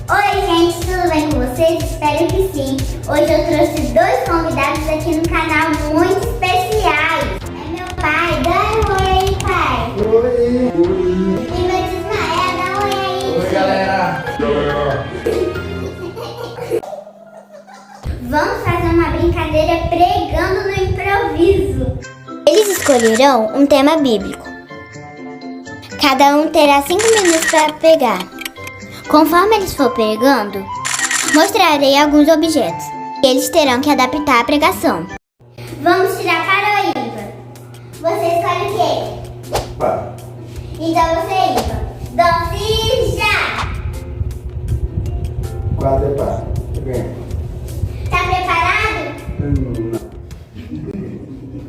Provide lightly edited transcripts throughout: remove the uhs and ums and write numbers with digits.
Oi gente, tudo bem com vocês? Espero que sim. Hoje eu trouxe dois convidados aqui no canal muito especiais. É meu pai, dá um oi aí, pai. Oi! E meu tio Ismael, dá um oi aí. Oi, galera! Vamos fazer uma brincadeira pregando no improviso. Eles escolherão um tema bíblico. Cada um terá 5 minutos para pegar. Conforme eles for pregando, mostrarei alguns objetos. Eles terão que adaptar a pregação. Vamos tirar para o ímpar. Você escolhe o quê? Pá. Então você ímpar. Doce já! 4 é pá. Vem. Tá preparado? Não.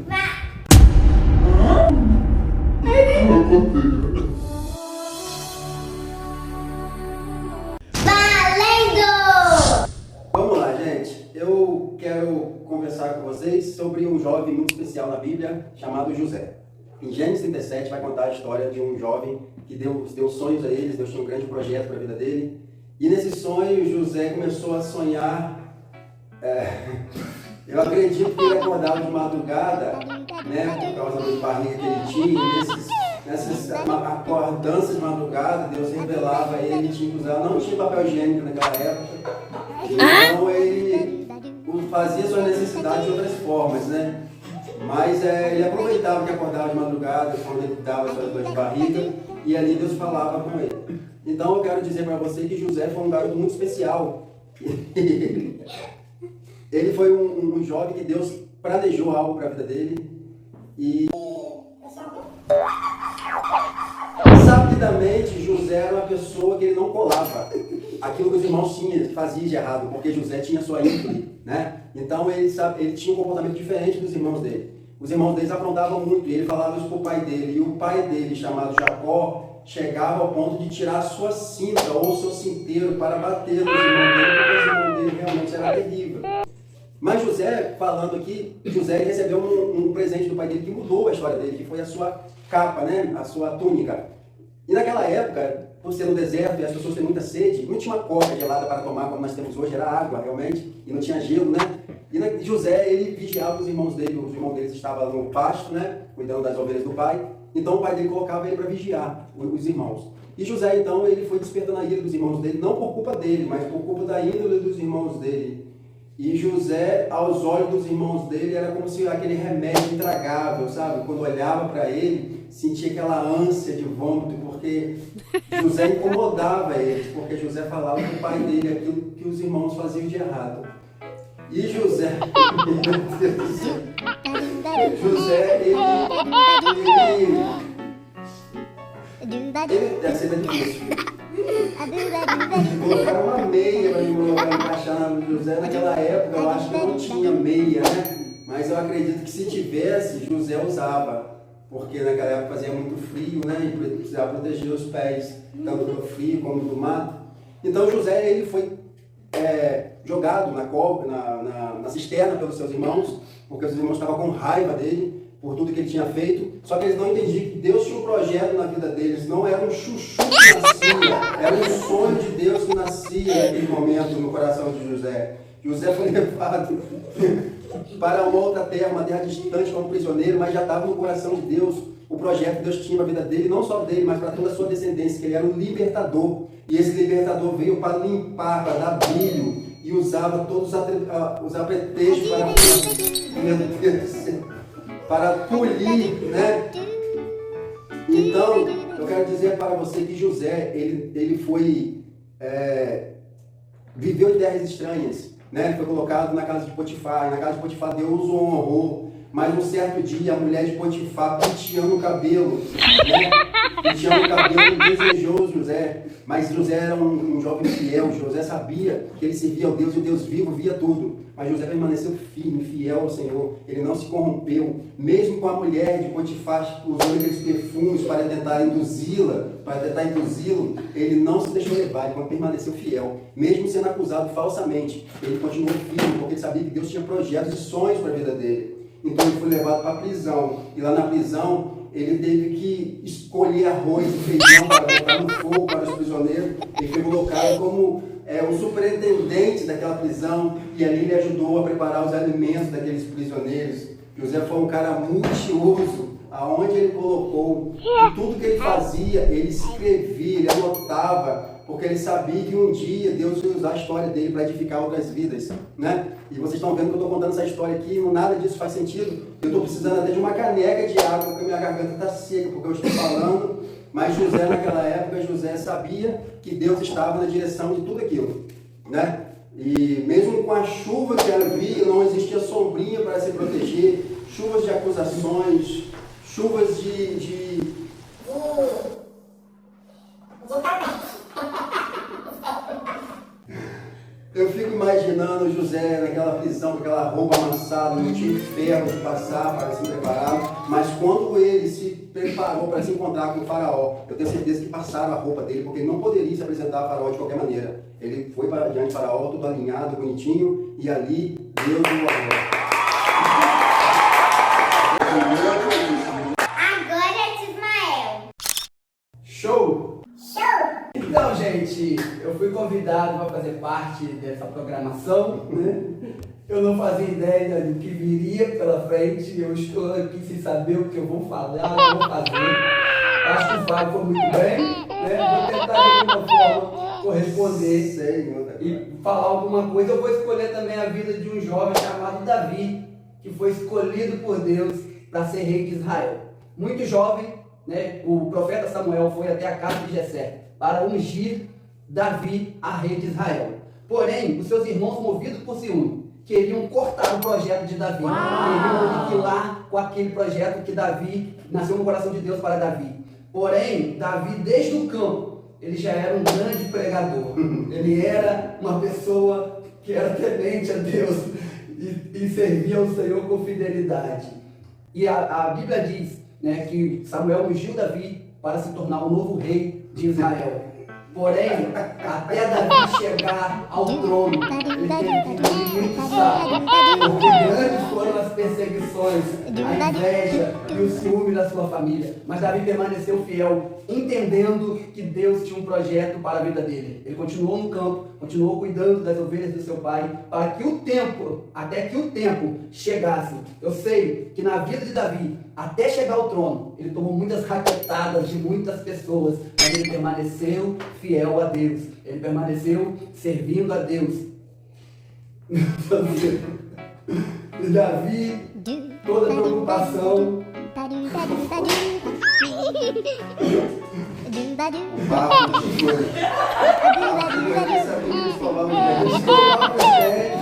Vá! Valendo! Vamos lá, gente. Eu quero conversar com vocês sobre um jovem muito especial na Bíblia chamado José. Em Gênesis 37 vai contar a história de um jovem que deu sonhos a eles, Deus tinha um grande projeto para a vida dele. E nesse sonho, José começou a sonhar. Eu acredito que ele acordava de madrugada, né, por causa da barriga que ele tinha, e nessas acordanças de madrugada, Deus revelava a ele, tinha que usar, não tinha papel higiênico naquela época, então ele fazia suas necessidades de outras formas, né? Mas ele aproveitava que acordava de madrugada, quando ele dava suas dores de barriga, e ali Deus falava com ele. Então eu quero dizer para você que José foi um garoto muito especial. Ele foi um jovem que Deus planejou algo para a vida dele e rapidamente José era uma pessoa que ele não colava aquilo que os irmãos faziam de errado, porque José tinha sua índole, né? Então ele tinha um comportamento diferente dos irmãos dele. Os irmãos deles aprontavam muito e ele falava isso para o pai dele, e o pai dele, chamado Jacó, chegava ao ponto de tirar a sua cinta ou o seu cinteiro para bater nos irmãos dele, porque os irmãos dele realmente era terrível. Mas José, falando aqui, José recebeu um presente do pai dele que mudou a história dele, que foi a sua capa, né? A sua túnica. E naquela época, por ser no deserto e as pessoas têm muita sede, não tinha uma coca gelada para tomar como nós temos hoje, era água realmente, e não tinha gelo, né? E José, ele vigiava os irmãos deles estavam no pasto, né? Cuidando das ovelhas do pai. Então o pai dele colocava ele para vigiar os irmãos. E José, então, ele foi despertando a ira dos irmãos dele, não por culpa dele, mas por culpa da índole dos irmãos dele. E José, aos olhos dos irmãos dele, era como se aquele remédio intragável, sabe? Quando olhava para ele, sentia aquela ânsia de vômito, porque José incomodava eles, porque José falava para o pai dele aquilo que os irmãos faziam de errado. E José, ele deve ser difícil. Colocaram uma meia para me encaixar no José. Naquela época eu acho que não tinha meia, né? Mas eu acredito que se tivesse, José usava, porque naquela época fazia muito frio, né? E precisava proteger os pés, tanto do frio como do mato. Então José, ele foi jogado na cisterna pelos seus irmãos, porque os irmãos estavam com raiva dele por tudo que ele tinha feito, só que eles não entendiam que Deus tinha um projeto na vida deles, não era um chuchu que nascia, era um sonho de Deus que nascia naquele momento no coração de José. José foi levado para uma outra terra, uma terra distante como prisioneiro, mas já estava no coração de Deus o projeto que Deus tinha para a vida dele, não só dele, mas para toda a sua descendência, que ele era um libertador, e esse libertador veio para limpar, para dar brilho, e usava todos os apetrechos para polir, né? Então, eu quero dizer para você que José, ele foi, viveu em terras estranhas, né? Foi colocado na casa de Potifar, e na casa de Potifar Deus o honrou, mas um certo dia a mulher de Potifar penteando o cabelo, né? Penteando o cabelo desejou José, mas José era um jovem fiel. José sabia que ele servia ao Deus e o Deus vivo via tudo, mas José permaneceu firme, fiel ao Senhor, ele não se corrompeu, mesmo com a mulher de Potifar usando aqueles perfumes para tentar induzi-lo, ele não se deixou levar, ele permaneceu fiel, mesmo sendo acusado falsamente, ele continuou firme, porque ele sabia que Deus tinha projetos e sonhos para a vida dele. Então ele foi levado para a prisão, e lá na prisão ele teve que escolher arroz e feijão para botar no fogo para os prisioneiros. Ele foi colocado como o superintendente daquela prisão, e ali ele ajudou a preparar os alimentos daqueles prisioneiros. José foi um cara multioso, aonde ele colocou, e tudo que ele fazia, ele escrevia, ele anotava, porque ele sabia que um dia Deus ia usar a história dele para edificar outras vidas, né? E vocês estão vendo que eu estou contando essa história aqui, nada disso faz sentido. Eu estou precisando até de uma caneca de água, porque minha garganta está seca, porque eu estou falando. Mas José, naquela época, José sabia que Deus estava na direção de tudo aquilo, né? E mesmo com a chuva que havia, não existia sombrinha para se proteger, chuvas de acusações, chuvas de Eu fico imaginando José naquela prisão, com aquela roupa amassada, não tinha ferro de passar para se preparar, mas quando ele se preparou para se encontrar com o faraó, eu tenho certeza que passaram a roupa dele, porque ele não poderia se apresentar a faraó de qualquer maneira. Ele foi para diante do faraó, tudo alinhado, bonitinho, e ali Deus o amou. Agora é de Ismael. Show! Então, gente, eu fui convidado para fazer parte dessa programação, né? Eu não fazia ideia do que viria pela frente, eu estou aqui sem saber o que eu vou falar, o que eu vou fazer. Acho que o Fábio foi muito bem, né? Vou tentar de alguma forma corresponder e falar alguma coisa. Eu vou escolher também a vida de um jovem chamado Davi, que foi escolhido por Deus para ser rei de Israel. Muito jovem, né? O profeta Samuel foi até a casa de Jessé para ungir Davi a rei de Israel. Porém, os seus irmãos, movidos por ciúme, queriam cortar o projeto de Davi. Queriam aniquilar com aquele projeto que Davi nasceu no coração de Deus para Davi. Porém, Davi, desde o campo, ele já era um grande pregador. Ele era uma pessoa que era temente a Deus e servia ao Senhor com fidelidade. E a Bíblia diz, né, que Samuel ungiu Davi para se tornar o novo rei de Israel. Porém, até Davi chegar ao trono, ele teve que engolir muito sapo, porque grandes foram as perseguições, a inveja e o ciúme da sua família. Mas Davi permaneceu fiel, entendendo que Deus tinha um projeto para a vida dele. Ele continuou no campo, continuou cuidando das ovelhas do seu pai, para que o tempo, até que o tempo chegasse. Eu sei que na vida de Davi, até chegar ao trono, ele tomou muitas raquetadas de muitas pessoas, mas ele permaneceu fiel a Deus. Ele permaneceu servindo a Deus. E Davi, toda preocupação.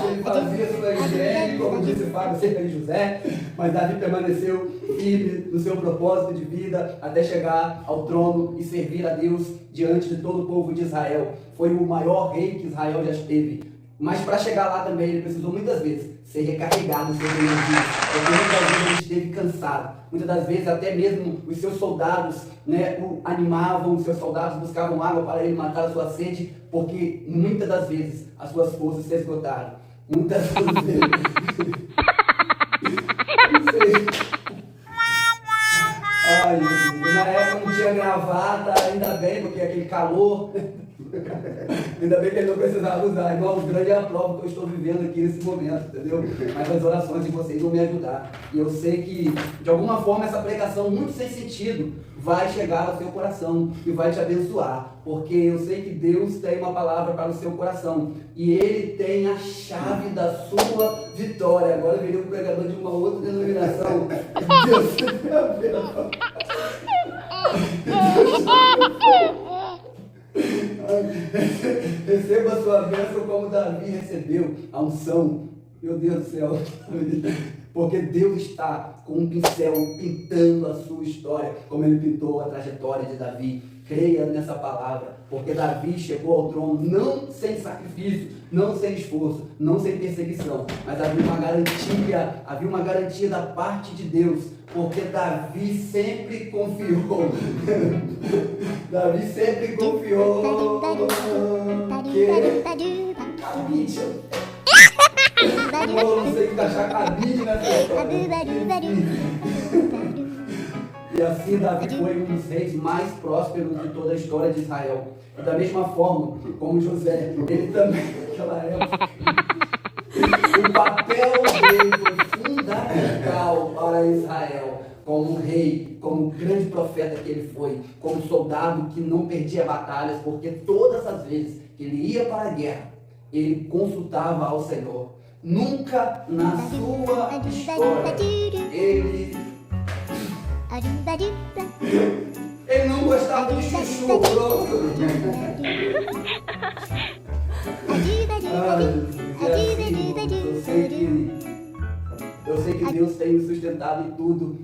Ele fazia sua higiene, como disse o Fábio, cerca de José, mas Davi permaneceu firme no seu propósito de vida até chegar ao trono e servir a Deus diante de todo o povo de Israel. Foi o maior rei que Israel já esteve. Mas para chegar lá também ele precisou muitas vezes ser recarregado, ser energias, porque muitas vezes ele esteve cansado. Muitas das vezes até mesmo os seus soldados, né, o animavam, os seus soldados buscavam água para ele matar a sua sede, porque muitas das vezes as suas forças se esgotaram. Muitas vezes. Não sei. Ai, Jesus. Na época não tinha gravata, ainda bem, porque aquele calor. Ainda bem que ele não precisava usar. Irmãos, grande é a prova que eu estou vivendo aqui nesse momento, entendeu? Mas as orações de vocês vão me ajudar. E eu sei que, de alguma forma, essa pregação muito sem sentido vai chegar ao seu coração e vai te abençoar. Porque eu sei que Deus tem uma palavra para o seu coração. E Ele tem a chave da sua vitória. Agora eu virei um pregador de uma outra denominação. Deus tem a ver. Receba a sua bênção como Davi recebeu a unção. Meu Deus do céu. Porque Deus está com um pincel pintando a sua história, como ele pintou a trajetória de Davi. Creia nessa palavra, porque Davi chegou ao trono não sem sacrifício, não sem esforço, não sem perseguição, mas havia uma garantia da parte de Deus, porque Davi sempre confiou. Davi sempre confiou que cabide. Eu não sei encaixar cabide nessa história. E assim Davi foi um dos reis mais prósperos de toda a história de Israel. E da mesma forma como José, ele também, naquela época, o papel dele foi fundamental para Israel. Como rei, como grande profeta que ele foi, como soldado que não perdia batalhas, porque todas as vezes que ele ia para a guerra, ele consultava ao Senhor. Nunca na sua história ele não gostava de chuchu, pronto. Eu sei que Deus tem me sustentado em tudo.